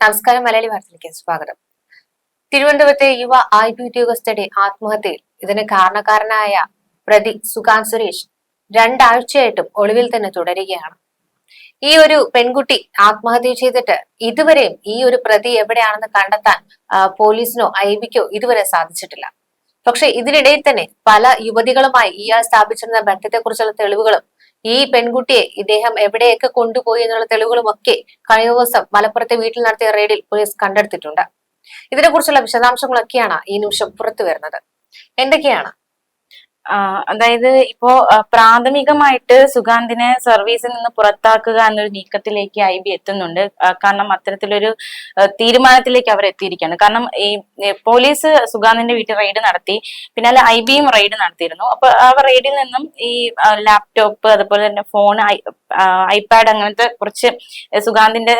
നമസ്കാരം. മലയാളി വാർത്തയിലേക്ക് സ്വാഗതം. തിരുവനന്തപുരത്തെ യുവ IB ഉദ്യോഗസ്ഥയുടെ ആത്മഹത്യയിൽ ഇതിന് കാരണക്കാരനായ പ്രതി സുകാന്ത് സുരേഷ് രണ്ടാഴ്ചയായിട്ടും ഒളിവിൽ തന്നെ തുടരുകയാണ്. ഈ ഒരു പെൺകുട്ടി ആത്മഹത്യ ചെയ്തിട്ട് ഇതുവരെയും ഈ ഒരു പ്രതി എവിടെയാണെന്ന് കണ്ടെത്താൻ പോലീസിനോ IBക്കോ ഇതുവരെ സാധിച്ചിട്ടില്ല. പക്ഷെ ഇതിനിടയിൽ തന്നെ പല യുവതികളുമായി ഇയാൾ സ്ഥാപിച്ചിരുന്ന ബന്ധത്തെക്കുറിച്ചുള്ള തെളിവുകളും ഈ പെൺകുട്ടിയെ ഇദ്ദേഹം എവിടെയൊക്കെ കൊണ്ടുപോയി എന്നുള്ള തെളിവുകളും ഒക്കെ കഴിഞ്ഞ ദിവസം മലപ്പുറത്തെ വീട്ടിൽ നടത്തിയ റെയ്ഡിൽ പോലീസ് കണ്ടെടുത്തിട്ടുണ്ട്. ഇതിനെക്കുറിച്ചുള്ള വിശദാംശങ്ങളൊക്കെയാണ് ഈ നിമിഷം പുറത്തു വരുന്നത്. എന്തൊക്കെയാണ്? അതായത് ഇപ്പോ പ്രാഥമികമായിട്ട് സുഗാന്തിനെ സർവീസിൽ നിന്ന് പുറത്താക്കുക എന്നൊരു നീക്കത്തിലേക്ക് IB എത്തുന്നുണ്ട്. കാരണം അത്തരത്തിലൊരു തീരുമാനത്തിലേക്ക് അവർ എത്തിയിരിക്കുകയാണ്. കാരണം ഈ പോലീസ് സുഗാന്തിന്റെ വീട്ടിൽ റെയ്ഡ് നടത്തി, പിന്നാലെ IBയും റെയ്ഡ് നടത്തിയിരുന്നു. അപ്പൊ ആ റെയ്ഡിൽ നിന്നും ഈ ലാപ്ടോപ്പ്, അതുപോലെ തന്നെ ഫോൺ, ഐപാഡ് അങ്ങനത്തെ കുറച്ച് സുഗാന്തിന്റെ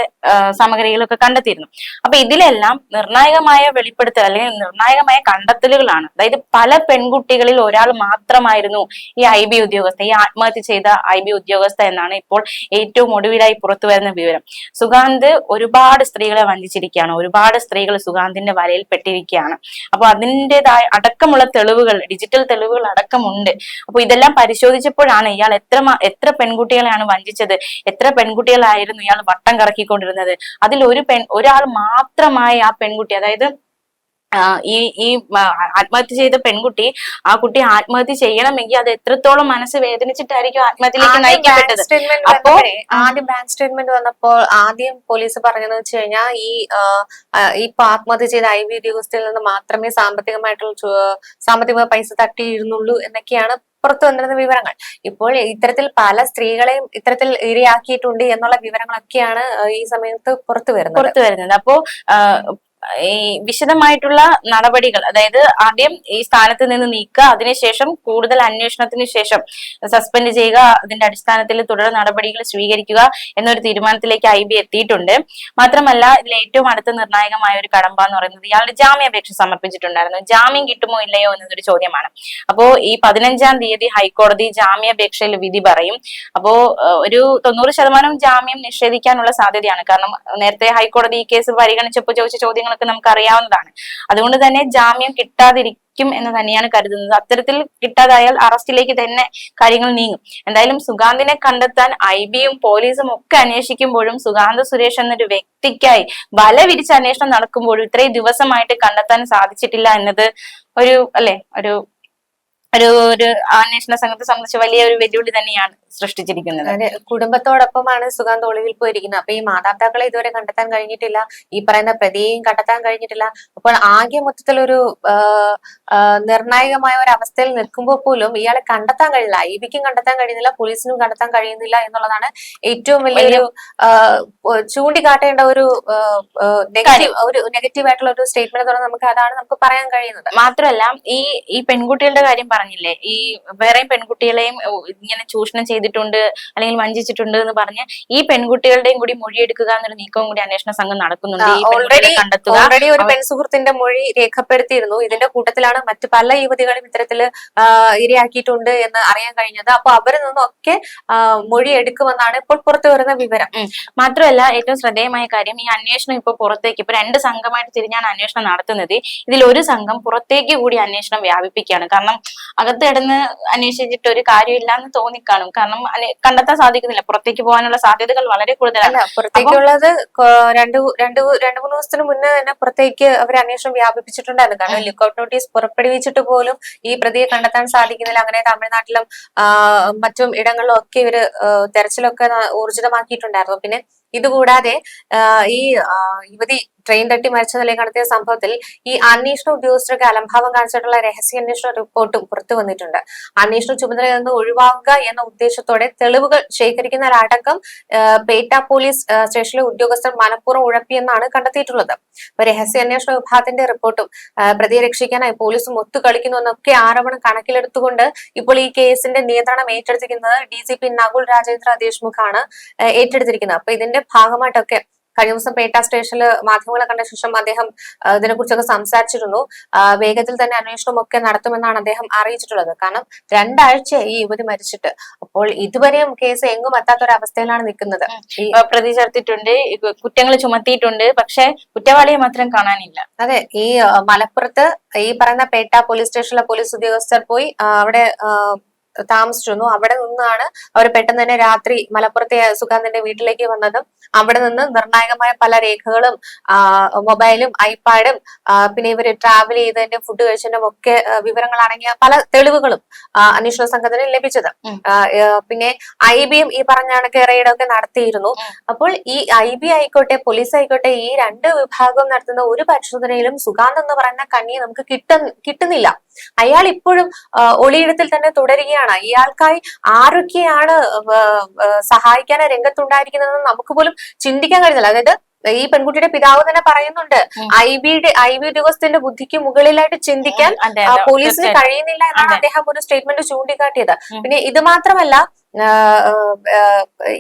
സാമഗ്രികളൊക്കെ കണ്ടെത്തിയിരുന്നു. അപ്പൊ ഇതിലെല്ലാം നിർണായകമായ വെളിപ്പെടുത്തൽ അല്ലെങ്കിൽ നിർണായകമായ കണ്ടെത്തലുകളാണ്. അതായത് പല പെൺകുട്ടികളിൽ ഒരാൾ മാത്രമായിരുന്നു ഈ IB ഉദ്യോഗസ്ഥ, ഈ ആത്മഹത്യ ചെയ്ത IB ഉദ്യോഗസ്ഥ എന്നാണ് ഇപ്പോൾ ഏറ്റവും ഒടുവിലായി പുറത്തു വരുന്ന വിവരം. സുഗാന്ത് ഒരുപാട് സ്ത്രീകളെ വഞ്ചിച്ചിരിക്കുകയാണ്. ഒരുപാട് സ്ത്രീകൾ സുഗാന്തിന്റെ വലയിൽ പെട്ടിരിക്കുകയാണ്. അപ്പൊ അതിൻ്റെതായ അടക്കമുള്ള തെളിവുകൾ, ഡിജിറ്റൽ തെളിവുകൾ അടക്കമുണ്ട്. അപ്പൊ ഇതെല്ലാം പരിശോധിച്ചപ്പോഴാണ് ഇയാൾ എത്ര പെൺകുട്ടികളെയാണ് വഞ്ചിച്ചത്, എത്ര പെൺകുട്ടികളായിരുന്നു ഇയാൾ വട്ടം കറക്കിക്കൊണ്ടിരുന്നത്, അതിൽ ഒരാൾ മാത്രമായി ആ പെൺകുട്ടി, അതായത് ഈ ആത്മഹത്യ ചെയ്ത പെൺകുട്ടി, ആ കുട്ടി ആത്മഹത്യ ചെയ്യണമെങ്കിൽ അത് എത്രത്തോളം മനസ്സ് വേദനിച്ചിട്ടായിരിക്കും ആത്മഹത്യയിലേക്ക് നയിക്കപ്പെട്ടത്. അപ്പോ ആദ്യം ബാങ്ക് സ്റ്റേറ്റ്മെന്റ് വന്നപ്പോൾ ആദ്യം പോലീസ് പറഞ്ഞതെന്ന് വെച്ച് കഴിഞ്ഞാൽ ഈ ആത്മഹത്യ ചെയ്ത IB ഉദ്യോഗസ്ഥരിൽ നിന്ന് മാത്രമേ സാമ്പത്തിക പൈസ തട്ടിയിരുന്നുള്ളൂ എന്നൊക്കെയാണ് പുറത്തു വന്നിരുന്ന വിവരങ്ങൾ. ഇപ്പോൾ ഇത്തരത്തിൽ പല സ്ത്രീകളെയും ഇത്തരത്തിൽ ഇരയാക്കിയിട്ടുണ്ട് എന്നുള്ള വിവരങ്ങളൊക്കെയാണ് ഈ സമയത്ത് പുറത്തു വരുന്നത്. അപ്പോ ഈ വിശദമായിട്ടുള്ള നടപടികൾ, അതായത് ആദ്യം ഈ സ്ഥാനത്ത് നിന്ന് നീക്കുക, അതിനുശേഷം കൂടുതൽ അന്വേഷണത്തിന് ശേഷം സസ്പെൻഡ് ചെയ്യുക, അതിന്റെ അടിസ്ഥാനത്തിൽ തുടർ നടപടികൾ സ്വീകരിക്കുക എന്നൊരു തീരുമാനത്തിലേക്ക് IB എത്തിയിട്ടുണ്ട്. മാത്രമല്ല ഇതിൽ ഏറ്റവും അടുത്ത നിർണായകമായ ഒരു കടമ്പ എന്ന് പറയുന്നത് ഇയാളുടെ ജാമ്യാപേക്ഷ സമർപ്പിച്ചിട്ടുണ്ടായിരുന്നു. ജാമ്യം കിട്ടുമോ ഇല്ലയോ എന്നതൊരു ചോദ്യമാണ്. അപ്പോ ഈ 15-ാം തീയതി ഹൈക്കോടതി ജാമ്യാപേക്ഷയിൽ വിധി പറയും. അപ്പോ ഒരു 90% ജാമ്യം നിഷേധിക്കാനുള്ള സാധ്യതയാണ്. കാരണം നേരത്തെ ഹൈക്കോടതി ഈ കേസ് പരിഗണിച്ചപ്പോൾ ചോദിച്ച ചോദ്യങ്ങൾ നമുക്ക് അറിയാവുന്നതാണ്. അതുകൊണ്ട് തന്നെ ജാമ്യം കിട്ടാതിരിക്കും എന്ന് തന്നെയാണ് കരുതുന്നത്. അത്തരത്തിൽ കിട്ടാതായാൽ അറസ്റ്റിലേക്ക് തന്നെ കാര്യങ്ങൾ നീങ്ങും. എന്തായാലും സുഗാന്തിനെ കണ്ടെത്താൻ IBയും പോലീസും ഒക്കെ അന്വേഷിക്കുമ്പോഴും സുഗാന്ത് സുരേഷ് എന്നൊരു വ്യക്തിക്കായി വല വിരിച്ച് അന്വേഷണം നടക്കുമ്പോഴും ഇത്രയും ദിവസമായിട്ട് കണ്ടെത്താൻ സാധിച്ചിട്ടില്ല എന്നത് ഒരു അന്വേഷണ സംഘത്തെ സംബന്ധിച്ച് വലിയ ഒരു വെല്ലുവിളി തന്നെയാണ് സൃഷ്ടിച്ചിരിക്കുന്നത്. കുടുംബത്തോടൊപ്പമാണ് സുഗാന്ത് ഒളിവിൽ പോയിരിക്കുന്നത്. അപ്പൊ ഈ മാതാപിതാക്കളെ ഇതുവരെ കണ്ടെത്താൻ കഴിഞ്ഞിട്ടില്ല, ഈ പറയുന്ന പ്രതിയെയും കണ്ടെത്താൻ കഴിഞ്ഞിട്ടില്ല. അപ്പോൾ ആകെ മൊത്തത്തിലൊരു നിർണായകമായ ഒരു അവസ്ഥയിൽ നിൽക്കുമ്പോൾ പോലും ഇയാളെ കണ്ടെത്താൻ കഴിയില്ല. IBക്കും കണ്ടെത്താൻ കഴിയുന്നില്ല, പോലീസിനും കണ്ടെത്താൻ കഴിയുന്നില്ല എന്നുള്ളതാണ് ഏറ്റവും വലിയൊരു ചൂണ്ടിക്കാട്ടേണ്ട ഒരു നെഗറ്റീവ് ആയിട്ടുള്ള ഒരു സ്റ്റേറ്റ്മെന്റ്. നമുക്ക് പറയാൻ കഴിയുന്നത്. മാത്രമല്ല ഈ പെൺകുട്ടികളുടെ കാര്യം പറഞ്ഞില്ലേ, ഈ വേറെയും പെൺകുട്ടികളെയും ഇങ്ങനെ ചൂഷണം ചെയ്തിട്ടുണ്ട് അല്ലെങ്കിൽ വഞ്ചിച്ചിട്ടുണ്ട് എന്ന് പറഞ്ഞ് ഈ പെൺകുട്ടികളുടെയും കൂടി മൊഴിയെടുക്കുക എന്നൊരു നീക്കവും കൂടി അന്വേഷണ സംഘം നടക്കുന്നുണ്ട്. ഓൾറെഡി ഒരു പെൺസുഹൃത്തിന്റെ മൊഴി രേഖപ്പെടുത്തിയിരുന്നു. ഇതിന്റെ കൂട്ടത്തിലാണ് മറ്റു പല യുവതികളും ഇത്തരത്തില് ഇരയാക്കിയിട്ടുണ്ട് എന്ന് അറിയാൻ കഴിഞ്ഞത്. അപ്പൊ അവരിൽ നിന്നൊക്കെ മൊഴി എടുക്കുമെന്നാണ് ഇപ്പോൾ പുറത്തു വരുന്ന വിവരം. മാത്രമല്ല ഏറ്റവും ശ്രദ്ധേയമായ കാര്യം, ഈ അന്വേഷണം ഇപ്പൊ പുറത്തേക്ക്, ഇപ്പൊ 2 സംഘമായിട്ട് തിരിഞ്ഞാണ് അന്വേഷണം നടത്തുന്നത്. ഇതിൽ ഒരു സംഘം പുറത്തേക്ക് കൂടി അന്വേഷണം വ്യാപിപ്പിക്കുകയാണ്. കാരണം അകത്ത് കിടന്ന് അന്വേഷിച്ചിട്ട് ഒരു കാര്യമില്ല എന്ന് തോന്നിക്കാണും. കാരണം കണ്ടെത്താൻ സാധിക്കുന്നില്ല, പുറത്തേക്ക് പോകാനുള്ള സാധ്യതകൾ വളരെ കൂടുതലാണ്. പുറത്തേക്കുള്ളത് രണ്ടു മൂന്ന് ദിവസത്തിന് മുന്നേ തന്നെ പുറത്തേക്ക് അവർ അന്വേഷണം വ്യാപിപ്പിച്ചിട്ടുണ്ടായിരുന്നു. കാരണം ലുക്കൌട്ട് നോട്ടീസ് പുറപ്പെടുവിച്ചിട്ട് പോലും ഈ പ്രതിയെ കണ്ടെത്താൻ സാധിക്കുന്നില്ല. അങ്ങനെ തമിഴ്നാട്ടിലും മറ്റും ഇടങ്ങളിലും ഒക്കെ ഇവര് തെരച്ചിലൊക്കെ ഊർജിതമാക്കിയിട്ടുണ്ടായിരുന്നു. പിന്നെ ഇതുകൂടാതെ ഈ യുവതി ട്രെയിൻ തട്ടി മരിച്ച നിലയിൽ നടത്തിയ സംഭവത്തിൽ ഈ അന്വേഷണ ഉദ്യോഗസ്ഥർക്ക് അലംഭാവം കാണിച്ചിട്ടുള്ള രഹസ്യാന്വേഷണ റിപ്പോർട്ടും പുറത്തു വന്നിട്ടുണ്ട്. അന്വേഷണ ചുമതലയിൽ നിന്ന് ഒഴിവാക്കുക എന്ന ഉദ്ദേശത്തോടെ തെളിവുകൾ ശേഖരിക്കുന്നതിലടക്കം പേട്ട പോലീസ് സ്റ്റേഷനിലെ ഉദ്യോഗസ്ഥർ മനഃപൂർവ്വം ഉഴപ്പിയെന്നാണ് കണ്ടെത്തിയിട്ടുള്ളത്. രഹസ്യാന്വേഷണ വിഭാഗത്തിന്റെ റിപ്പോർട്ടും പ്രതിയെ രക്ഷിക്കാനായി പോലീസും ഒത്തുകളിക്കുന്നു എന്നൊക്കെ ആരോപണം കണക്കിലെടുത്തുകൊണ്ട് ഇപ്പോൾ ഈ കേസിന്റെ നിയന്ത്രണം ഏറ്റെടുത്തിരിക്കുന്നത് DCP നകുൽ രാജേന്ദ്ര ദേശ്മുഖാണ് ഏറ്റെടുത്തിരിക്കുന്നത്. അപ്പൊ ഇതിന്റെ ഭാഗമായിട്ടൊക്കെ കഴിഞ്ഞ ദിവസം പേട്ട സ്റ്റേഷനിൽ മാധ്യമങ്ങളെ കണ്ട ശേഷം അദ്ദേഹം ഇതിനെക്കുറിച്ചൊക്കെ സംസാരിച്ചിരുന്നു. വേഗത്തിൽ തന്നെ അന്വേഷണം ഒക്കെ നടത്തുമെന്നാണ് അദ്ദേഹം അറിയിച്ചിട്ടുള്ളത്. കാരണം 2 ആഴ്ചയായി ഈ യുവതി മരിച്ചിട്ട്. അപ്പോൾ ഇതുവരെയും കേസ് എങ്ങും എത്താത്തൊരവസ്ഥയിലാണ് നിൽക്കുന്നത്. പ്രതി ചേർത്തിട്ടുണ്ട്, കുറ്റങ്ങൾ ചുമത്തിയിട്ടുണ്ട്, പക്ഷെ കുറ്റവാളിയെ മാത്രം കാണാനില്ല. അതെ, ഈ മലപ്പുറത്ത് ഈ പറയുന്ന പേട്ട പോലീസ് സ്റ്റേഷനിലെ പോലീസ് ഉദ്യോഗസ്ഥർ പോയി അവിടെ താമസിച്ചിരുന്നു. അവിടെ നിന്നാണ് അവർ പെട്ടെന്ന് തന്നെ രാത്രി മലപ്പുറത്തെ സുഗാന്തിന്റെ വീട്ടിലേക്ക് വന്നതും അവിടെ നിന്ന് നിർണായകമായ പല രേഖകളും മൊബൈലും ഐപാഡും പിന്നെ ഇവര് ട്രാവൽ ചെയ്തതിന്റെ ഫുഡ് കഴിച്ചതിന്റെ ഒക്കെ വിവരങ്ങൾ അടങ്ങിയ പല തെളിവുകളും അന്വേഷണ സംഘത്തിന് ലഭിച്ചത്. പിന്നെ IBയും ഈ പറഞ്ഞ കണക്ക് റെയ്ഡൊക്കെ നടത്തിയിരുന്നു. അപ്പോൾ ഈ IB ആയിക്കോട്ടെ പോലീസ് ആയിക്കോട്ടെ ഈ 2 വിഭാഗവും നടത്തുന്ന ഒരു പരിശോധനയിലും സുഗാന്ത് എന്ന് പറയുന്ന കണ്ണി നമുക്ക് കിട്ടുന്നില്ല. അയാൾ ഇപ്പോഴും ഒളിയിടത്തിൽ തന്നെ തുടരുകയാണ്. ഇയാൾക്കായി ആരൊക്കെയാണ് സഹായിക്കാൻ രംഗത്തുണ്ടായിരിക്കുന്നതെന്ന് നമുക്ക് പോലും ചിന്തിക്കാൻ കഴിയുന്നില്ല. അതായത് ഈ പെൺകുട്ടിയുടെ പിതാവ് തന്നെ പറയുന്നുണ്ട്, IB ഉദ്യോഗസ്ഥന്റെ ബുദ്ധിക്ക് മുകളിലായിട്ട് ചിന്തിക്കാൻ പോലീസിന് കഴിയുന്നില്ല എന്നാണ് അദ്ദേഹം ഒരു സ്റ്റേറ്റ്മെന്റ് ചൂണ്ടിക്കാട്ടിയത്. പിന്നെ ഇത് മാത്രമല്ല,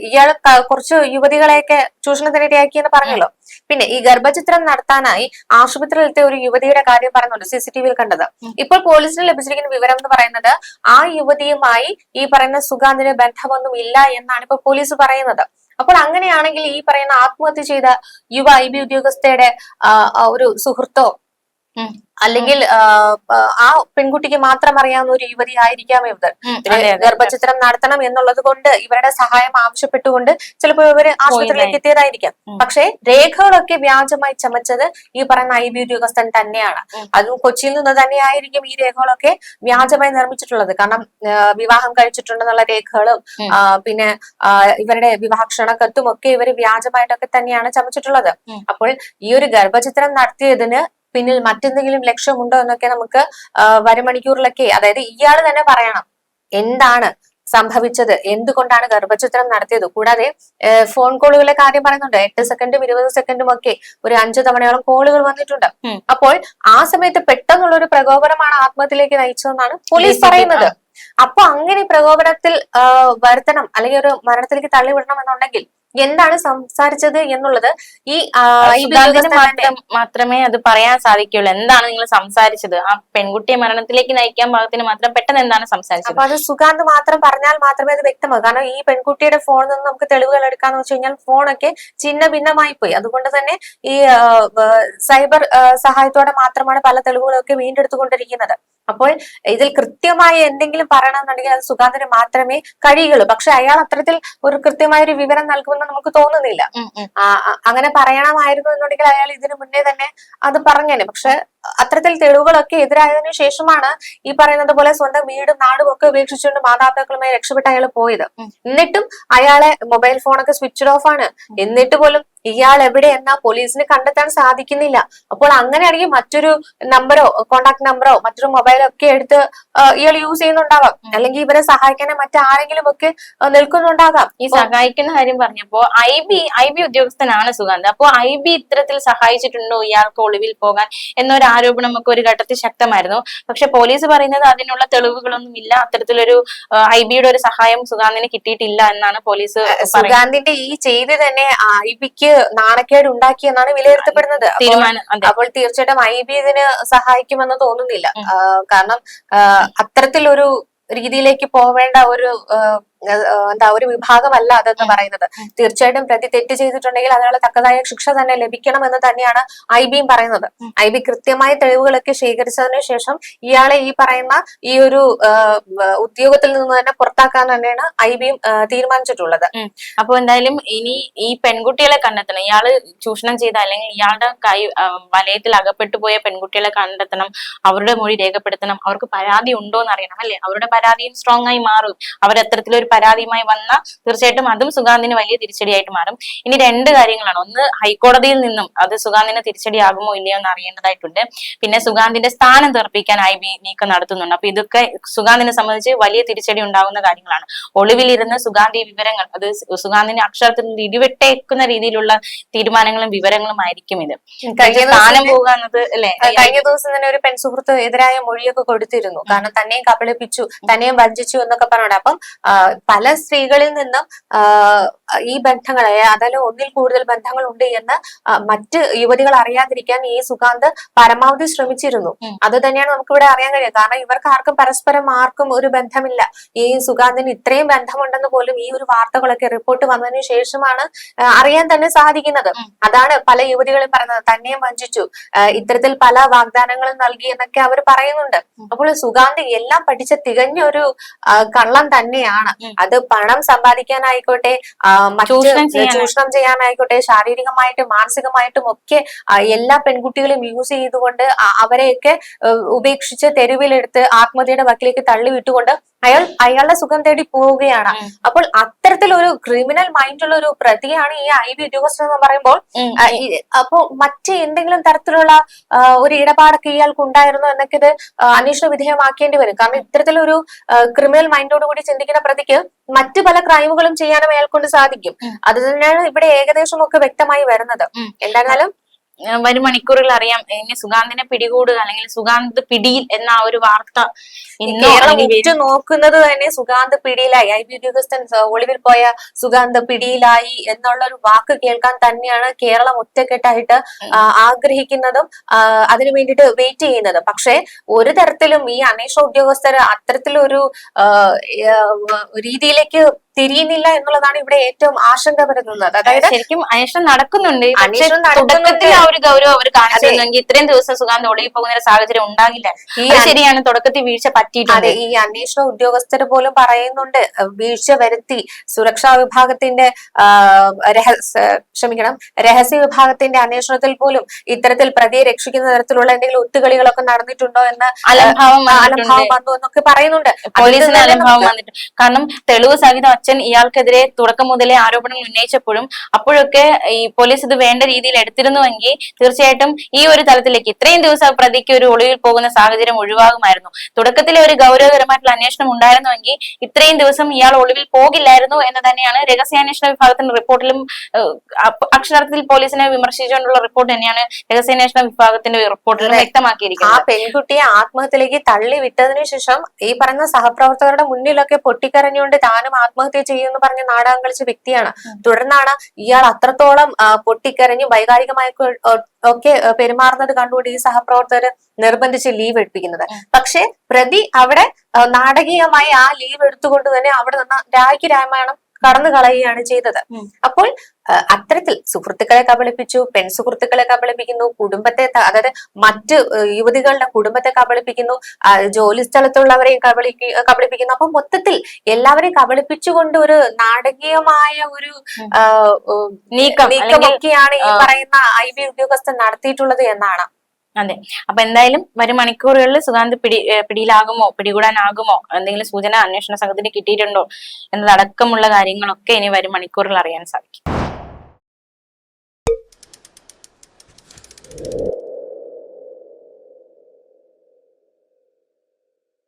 ഇയാൾ കുറച്ച് യുവതികളെയൊക്കെ ചൂഷണത്തിനിരയാക്കി എന്ന് പറഞ്ഞല്ലോ. പിന്നെ ഈ ഗർഭചിത്രം നടത്താനായി ആശുപത്രിയിലത്തെ ഒരു യുവതിയുടെ കാര്യം പറയുന്നുണ്ട്, CCTV കണ്ടത്. ഇപ്പോൾ പോലീസിന് ലഭിച്ചിരിക്കുന്ന വിവരം എന്ന് പറയുന്നത് ആ യുവതിയുമായി ഈ പറയുന്ന സുഗാന്തിന് ബന്ധമൊന്നും ഇല്ല എന്നാണ് ഇപ്പൊ പോലീസ് പറയുന്നത്. അപ്പോൾ അങ്ങനെയാണെങ്കിൽ ഈ പറയുന്ന ആത്മഹത്യ ചെയ്ത യുവ IB ഉദ്യോഗസ്ഥയുടെ ഒരു സുഹൃത്തോ അല്ലെങ്കിൽ ആ പെൺകുട്ടിക്ക് മാത്രം അറിയാവുന്ന ഒരു യുവതി ആയിരിക്കാം ഇവർ. ഗർഭചിത്രം നടത്തണം എന്നുള്ളത് കൊണ്ട് ഇവരുടെ സഹായം ആവശ്യപ്പെട്ടുകൊണ്ട് ചിലപ്പോൾ ഇവര് ആശുപത്രിയിലേക്ക് എത്തിയതായിരിക്കാം. പക്ഷെ രേഖകളൊക്കെ വ്യാജമായി ചമച്ചത് ഈ പറയുന്ന IB ഉദ്യോഗസ്ഥൻ തന്നെയാണ്. അതും കൊച്ചിയിൽ നിന്ന് തന്നെയായിരിക്കും ഈ രേഖകളൊക്കെ വ്യാജമായി നിർമ്മിച്ചിട്ടുള്ളത്. കാരണം വിവാഹം കഴിച്ചിട്ടുണ്ടെന്നുള്ള രേഖകളും പിന്നെ ഇവരുടെ വിവാഹക്ഷണ കത്തും ഒക്കെ ഇവര് വ്യാജമായിട്ടൊക്കെ തന്നെയാണ് ചമച്ചിട്ടുള്ളത്. അപ്പോൾ ഈ ഒരു ഗർഭചിത്രം നടത്തിയതിന് പിന്നിൽ മറ്റെന്തെങ്കിലും ലക്ഷ്യമുണ്ടോ എന്നൊക്കെ നമുക്ക് വരും മണിക്കൂറിലൊക്കെ, അതായത് ഇയാൾ തന്നെ പറയണം എന്താണ് സംഭവിച്ചത്, എന്തുകൊണ്ടാണ് ഗർഭചിത്രം നടത്തിയത്. കൂടാതെ ഫോൺ കോളുകളെ കാര്യം പറയുന്നുണ്ട്. 8 സെക്കൻഡും 20 സെക്കൻഡും ഒക്കെ ഒരു 5 തവണയോളം കോളുകൾ വന്നിട്ടുണ്ട്. അപ്പോൾ ആ സമയത്ത് പെട്ടെന്നുള്ള ഒരു പ്രകോപനമാണ് ആത്മഹത്യയിലേക്ക് നയിച്ചതെന്നാണ് പോലീസ് പറയുന്നത്. അപ്പൊ അങ്ങനെ പ്രകോപനത്തിൽ വരുത്തണം അല്ലെങ്കിൽ ഒരു മരണത്തിലേക്ക് തള്ളിവിടണം എന്നുണ്ടെങ്കിൽ എന്താണ് സംസാരിച്ചത് എന്നുള്ളത് ഈ മാത്രമേ അത് പറയാൻ സാധിക്കുള്ളൂ. എന്താണ് നിങ്ങൾ സംസാരിച്ചത്, ആ പെൺകുട്ടിയെ മരണത്തിലേക്ക് നയിക്കാൻ പാകത്തിന് മാത്രം പെട്ടെന്ന് എന്താണ് സംസാരിച്ചത്. അപ്പൊ അത് സുഗാന്ത് മാത്രം പറഞ്ഞാൽ മാത്രമേ അത് വ്യക്തമാകൂ. കാരണം ഈ പെൺകുട്ടിയുടെ ഫോണിൽ നിന്ന് നമുക്ക് തെളിവുകൾ എടുക്കാന്ന് വെച്ച് കഴിഞ്ഞാൽ ഫോണൊക്കെ ചിന്ന ഭിന്നമായി പോയി. അതുകൊണ്ട് തന്നെ ഈ സൈബർ സഹായത്തോടെ മാത്രമാണ് പല തെളിവുകളൊക്കെ വീണ്ടെടുത്തുകൊണ്ടിരിക്കുന്നത്. അപ്പോൾ ഇതിൽ കൃത്യമായ എന്തെങ്കിലും പറയണമെന്നുണ്ടെങ്കിൽ അത് സുഗാന്തിന് മാത്രമേ കഴിയുള്ളൂ. പക്ഷെ അയാൾ അത്തരത്തിൽ ഒരു കൃത്യമായ ഒരു വിവരം നൽകുമെന്ന് നമുക്ക് തോന്നുന്നില്ല. അങ്ങനെ പറയണമായിരുന്നു എന്നുണ്ടെങ്കിൽ അയാൾ ഇതിനു മുന്നേ തന്നെ അത് പറഞ്ഞേനെ. പക്ഷെ അത്തരത്തിൽ തെളിവുകളൊക്കെ എതിരായതിനു ശേഷമാണ് ഈ പറയുന്നത് പോലെ സ്വന്തം വീടും നാടും ഒക്കെ ഉപേക്ഷിച്ചുകൊണ്ട് മാതാപിതാക്കളുമായി രക്ഷപ്പെട്ട് അയാൾ പോയത്. എന്നിട്ടും അയാളെ മൊബൈൽ ഫോണൊക്കെ സ്വിച്ച് ഓഫ് ആണ്. എന്നിട്ട് പോലും ഇയാൾ എവിടെ എന്നാ പോലീസിന് കണ്ടെത്താൻ സാധിക്കുന്നില്ല. അപ്പോൾ അങ്ങനെയാണെങ്കിൽ മറ്റൊരു നമ്പറോ കോണ്ടാക്ട് നമ്പറോ മറ്റൊരു മൊബൈലോ ഒക്കെ എടുത്ത് ഇയാൾ യൂസ് ചെയ്യുന്നുണ്ടാവാം. അല്ലെങ്കിൽ ഇവരെ സഹായിക്കാനെ മറ്റാരെങ്കിലും ഒക്കെ നിൽക്കുന്നുണ്ടാകാം. ഈ സഹായിക്കുന്ന കാര്യം പറഞ്ഞപ്പോ IB ഉദ്യോഗസ്ഥനാണ് സുഗാന്ത്. അപ്പോ IB ഇത്തരത്തിൽ സഹായിച്ചിട്ടുണ്ടോ ഇയാൾക്ക് ഒളിവിൽ പോകാൻ എന്നൊരു ആരോപണം ഒക്കെ ഒരു ഘട്ടത്തിൽ ശക്തമായിരുന്നു. പക്ഷെ പോലീസ് പറയുന്നത് അതിനുള്ള തെളിവുകളൊന്നും ഇല്ല, അത്തരത്തിലൊരു IBയുടെ ഒരു സഹായം സുഗാന്തിന് കിട്ടിയിട്ടില്ല എന്നാണ് പോലീസ്. സുഗാന്തിന്റെ ഈ ചെയ്തി തന്നെ IBക്ക് നാണക്കേട് ഉണ്ടാക്കിയെന്നാണ് വിലയിരുത്തപ്പെടുന്നത്. അപ്പോൾ തീർച്ചയായിട്ടും IB ഇതിന് സഹായിക്കുമെന്ന് തോന്നുന്നില്ല. കാരണം അത്തരത്തിലൊരു രീതിയിലേക്ക് പോവേണ്ട ഒരു ഒരു വിഭാഗമല്ല അതെന്ന് പറയുന്നത്. തീർച്ചയായിട്ടും പ്രതി തെറ്റ് ചെയ്തിട്ടുണ്ടെങ്കിൽ അതിനുള്ള തക്കതായ ശിക്ഷ തന്നെ ലഭിക്കണം എന്ന് തന്നെയാണ് IBയും പറയുന്നത്. IB കൃത്യമായ തെളിവുകളൊക്കെ ശേഖരിച്ചതിനു ശേഷം ഇയാളെ ഈ പറയുന്ന ഈ ഒരു ഉദ്യോഗത്തിൽ നിന്ന് തന്നെ പുറത്താക്കാൻ തന്നെയാണ് IBയും തീരുമാനിച്ചിട്ടുള്ളത്. അപ്പൊ എന്തായാലും ഇനി ഈ പെൺകുട്ടികളെ കണ്ടെത്തണം. ഇയാള് ചൂഷണം ചെയ്ത അല്ലെങ്കിൽ ഇയാളുടെ വലയത്തിൽ അകപ്പെട്ടു പോയ പെൺകുട്ടികളെ കണ്ടെത്തണം, അവരുടെ മൊഴി രേഖപ്പെടുത്തണം, അവർക്ക് പരാതി ഉണ്ടോ എന്ന് അറിയണം അല്ലെ. അവരുടെ പരാതിയും സ്ട്രോങ് ആയി മാറും. അവരത്തരത്തിലൊരു പരാതിയുമായി വന്ന തീർച്ചയായിട്ടും അതും സുഗാന്തിന് വലിയ തിരിച്ചടിയായിട്ട് മാറും. ഇനി 2 കാര്യങ്ങളാണ്. ഒന്ന്, ഹൈക്കോടതിയിൽ നിന്നും അത് സുഗാന്തിന് തിരിച്ചടിയാകുമോ ഇല്ലയോ എന്ന് അറിയേണ്ടതായിട്ടുണ്ട്. പിന്നെ സുഗാന്തിന്റെ സ്ഥാനം തെറിപ്പിക്കാൻ IB നീക്കം നടത്തുന്നുണ്ട്. അപ്പൊ ഇതൊക്കെ സുഗാന്തിനെ സംബന്ധിച്ച് വലിയ തിരിച്ചടി ഉണ്ടാകുന്ന കാര്യങ്ങളാണ്. ഒളിവിലിരുന്ന് സുഗാന്തി വിവരങ്ങൾ, അത് സുഗാന്തിന്റെ അക്ഷരത്തിൽ ഇടിവെട്ടേക്കുന്ന രീതിയിലുള്ള തീരുമാനങ്ങളും വിവരങ്ങളും ആയിരിക്കും ഇത്. സ്ഥാനം പോകുക എന്നത് അല്ലെ. കഴിഞ്ഞ ദിവസം തന്നെ ഒരു പെൺസുഹൃത്ത് എതിരായ മൊഴിയൊക്കെ കൊടുത്തിരുന്നു. കാരണം തന്നെയും കബളിപ്പിച്ചു, തന്നെയും വഞ്ചിച്ചു എന്നൊക്കെ പറഞ്ഞോണ്ട്. അപ്പം പല സ്ത്രീകളിൽ നിന്നും ഈ ബന്ധങ്ങളെ അതായത് ഒന്നിൽ കൂടുതൽ ബന്ധങ്ങൾ ഉണ്ട് എന്ന് മറ്റ് യുവതികൾ അറിയാതിരിക്കാൻ ഈ സുഗാന്ത് പരമാവധി ശ്രമിച്ചിരുന്നു. അത് തന്നെയാണ് നമുക്ക് ഇവിടെ അറിയാൻ കഴിയുക. കാരണം ഇവർക്ക് ആർക്കും പരസ്പരം ആർക്കും ഒരു ബന്ധമില്ല. ഈ സുഗാന്തിന് ഇത്രയും ബന്ധമുണ്ടെന്ന് പോലും ഈ ഒരു വാർത്തകളൊക്കെ റിപ്പോർട്ട് വന്നതിന് ശേഷമാണ് അറിയാൻ തന്നെ സാധിക്കുന്നത്. അതാണ് പല യുവതികളും പറയുന്നത്, തന്നെ വഞ്ചിച്ചു, ഇത്തരത്തിൽ പല വാഗ്ദാനങ്ങളും നൽകി എന്നൊക്കെ അവർ പറയുന്നുണ്ട്. അപ്പോൾ സുഗാന്ത് എല്ലാം പഠിച്ച തികഞ്ഞ ഒരു കള്ളം തന്നെയാണ്. അത് പണം സമ്പാദിക്കാനായിക്കോട്ടെ, ചൂഷണം ചെയ്യാനായിക്കോട്ടെ, ശാരീരികമായിട്ടും മാനസികമായിട്ടും ഒക്കെ എല്ലാ പെൺകുട്ടികളും യൂസ് ചെയ്തുകൊണ്ട് അവരെയൊക്കെ ഉപേക്ഷിച്ച് തെരുവിലെടുത്ത് ആത്മഹത്യയുടെ വക്കിലേക്ക് തള്ളിവിട്ടുകൊണ്ട് അയാളുടെ സുഖം തേടി പോവുകയാണ്. അപ്പോൾ അത്തരത്തിലൊരു ക്രിമിനൽ മൈൻഡുള്ള ഒരു പ്രതിയാണ് ഈ IB ഉദ്യോഗസ്ഥൻ എന്ന് പറയുമ്പോൾ അപ്പോ മറ്റ് എന്തെങ്കിലും തരത്തിലുള്ള ഒരു ഇടപാടൊക്കെ ഇയാൾക്ക് ഉണ്ടായിരുന്നോ എന്നൊക്കെ ഇത് അന്വേഷണ വിധേയമാക്കേണ്ടി വരും. കാരണം ഇത്തരത്തിലൊരു ക്രിമിനൽ മൈൻഡോട് കൂടി ചിന്തിക്കുന്ന പ്രതിക്ക് മറ്റു പല ക്രൈമുകളും ചെയ്യാനും അയാൾക്കൊണ്ട് സാധിക്കും. അത് തന്നെയാണ് ഇവിടെ ഏകദേശം ഒക്കെ വ്യക്തമായി വരുന്നത്. എന്തായാലും വരും മണിക്കൂറുകൾ അറിയാം ഇനി സുഗാന്തിനെ പിടികൂടുക അല്ലെങ്കിൽ സുഗാന്ത് പിടിയിൽ എന്ന ഒരു വാർത്ത കേരളം ഉറ്റു നോക്കുന്നത് തന്നെ സുഗാന്ത് പിടിയിലായി, IB ഉദ്യോഗസ്ഥൻ ഒളിവിൽ പോയ സുഗാന്ത് പിടിയിലായി എന്നുള്ള ഒരു വാക്ക് കേൾക്കാൻ തന്നെയാണ് കേരളം ഒറ്റക്കെട്ടായിട്ട് ആഗ്രഹിക്കുന്നതും അതിനു വേണ്ടിയിട്ട് വെയിറ്റ് ചെയ്യുന്നത്. പക്ഷെ ഒരു തരത്തിലും ഈ അന്വേഷണ ഉദ്യോഗസ്ഥർ അത്തരത്തിലൊരു രീതിയിലേക്ക് തിരിയുന്നില്ല എന്നുള്ളതാണ് ഇവിടെ ഏറ്റവും ആശങ്ക വരുന്നത്. അതായത് ശരിക്കും അന്വേഷണം നടക്കുന്നുണ്ട്. അന്വേഷണം തുടക്കത്തിൽ ആ ഒരു ഗൗരവം അവർ കാണിച്ചിരുന്നെങ്കിൽ ഇത്രയും ദിവസം സുഗാന്ത് ഒളിവിൽ പോകുന്ന ഒരു സാഹചര്യം ഉണ്ടാകില്ല. ശരിയാണ്, തുടക്കത്തിൽ വീഴ്ച പറ്റിയിട്ടുണ്ട്. ഈ അന്വേഷണ ഉദ്യോഗസ്ഥർ പോലും പറയുന്നുണ്ട് വീഴ്ച വരുത്തി, സുരക്ഷാ വിഭാഗത്തിന്റെ രഹസ്യ വിഭാഗത്തിന്റെ അന്വേഷണത്തിൽ പോലും ഇത്തരത്തിൽ പ്രതിയെ രക്ഷിക്കുന്ന തരത്തിലുള്ള എന്തെങ്കിലും ഒത്തുകളികളൊക്കെ നടന്നിട്ടുണ്ടോ എന്ന് അലംഭാവം വന്നു എന്നൊക്കെ പറയുന്നുണ്ട്. പോലീസിന് അലംഭാവം വന്നിട്ടുണ്ട്. കാരണം തെളിവ് സഹിതം അച്ഛൻ ഇയാൾക്കെതിരെ തുടക്കം മുതലേ ആരോപണം ഉന്നയിച്ചപ്പോഴും അപ്പോഴൊക്കെ ഈ പോലീസ് ഇത് വേണ്ട രീതിയിൽ എടുത്തിരുന്നുവെങ്കിൽ തീർച്ചയായിട്ടും ഈ ഒരു തലത്തിലേക്ക് ഇത്രയും ദിവസം പ്രതിക്ക് ഒരു ഒളിവിൽ പോകുന്ന സാഹചര്യം ഒഴിവാകുമായിരുന്നു. തുടക്കത്തിലെ ഒരു ഗൗരവകരമായിട്ടുള്ള അന്വേഷണം ഉണ്ടായിരുന്നുവെങ്കിൽ ഇത്രയും ദിവസം ഇയാൾ ഒളിവിൽ പോകില്ലായിരുന്നു എന്ന് തന്നെയാണ് രഹസ്യാന്വേഷണ വിഭാഗത്തിന്റെ റിപ്പോർട്ടിലും അക്ഷരാർത്ഥത്തിൽ പോലീസിനെ വിമർശിച്ചുകൊണ്ടുള്ള റിപ്പോർട്ട് തന്നെയാണ് രഹസ്യാന്വേഷണ വിഭാഗത്തിന്റെ റിപ്പോർട്ടിലും വ്യക്തമാക്കിയിരിക്കുന്നത്. ആ പെൺകുട്ടിയെ ആത്മഹത്യയിലേക്ക് തള്ളി വിട്ടതിനു ശേഷം ഈ പറയുന്ന സഹപ്രവർത്തകരുടെ മുന്നിലൊക്കെ പൊട്ടിക്കരഞ്ഞുകൊണ്ട് താനും ആത്മഹത്യ ചെയ്യുമെന്ന് പറഞ്ഞ് നാടകം കളിച്ച വ്യക്തിയാണ്. തുടർന്നാണ് ഇയാൾ അത്രത്തോളം പൊട്ടിക്കരഞ്ഞു വൈകാരികമായി ഒക്കെ പെരുമാറുന്നത് കണ്ടുകൊണ്ട് ഈ സഹപ്രവർത്തകർ നിർബന്ധിച്ച് ലീവ് എടുപ്പിക്കുന്നത്. പക്ഷെ പ്രതി അവിടെ നാടകീയമായി ആ ലീവ് എടുത്തുകൊണ്ട് തന്നെ അവിടെ നിന്ന് രായ്ക്ക് രാമായണം കടന്നു കളയുകയാണ് ചെയ്തത്. അപ്പോൾ അത്തരത്തിൽ സുഹൃത്തുക്കളെ കബളിപ്പിച്ചു, പെൺസുഹൃത്തുക്കളെ കബളിപ്പിക്കുന്നു, കുടുംബത്തെ അതായത് മറ്റ് യുവതികളുടെ കുടുംബത്തെ കബളിപ്പിക്കുന്നു, ജോലി സ്ഥലത്തുള്ളവരെയും കബളിപ്പിക്കുന്നു. അപ്പൊ മൊത്തത്തിൽ എല്ലാവരെയും കബളിപ്പിച്ചുകൊണ്ട് ഒരു നാടകീയമായ ഒരു നീക്കമൊക്കെയാണ് ഈ പറയുന്ന IB ഉദ്യോഗസ്ഥൻ നടത്തിയിട്ടുള്ളത് എന്നാണ്. അതെ. അപ്പൊ എന്തായാലും വരും മണിക്കൂറുകളിൽ സുഗാന്ത് പിടിയിലാകുമോ, പിടികൂടാനാകുമോ, എന്തെങ്കിലും സൂചന അന്വേഷണ സംഘത്തിന് കിട്ടിയിട്ടുണ്ടോ എന്നതടക്കമുള്ള കാര്യങ്ങളൊക്കെ ഇനി വരും മണിക്കൂറിൽ അറിയാൻ സാധിക്കും.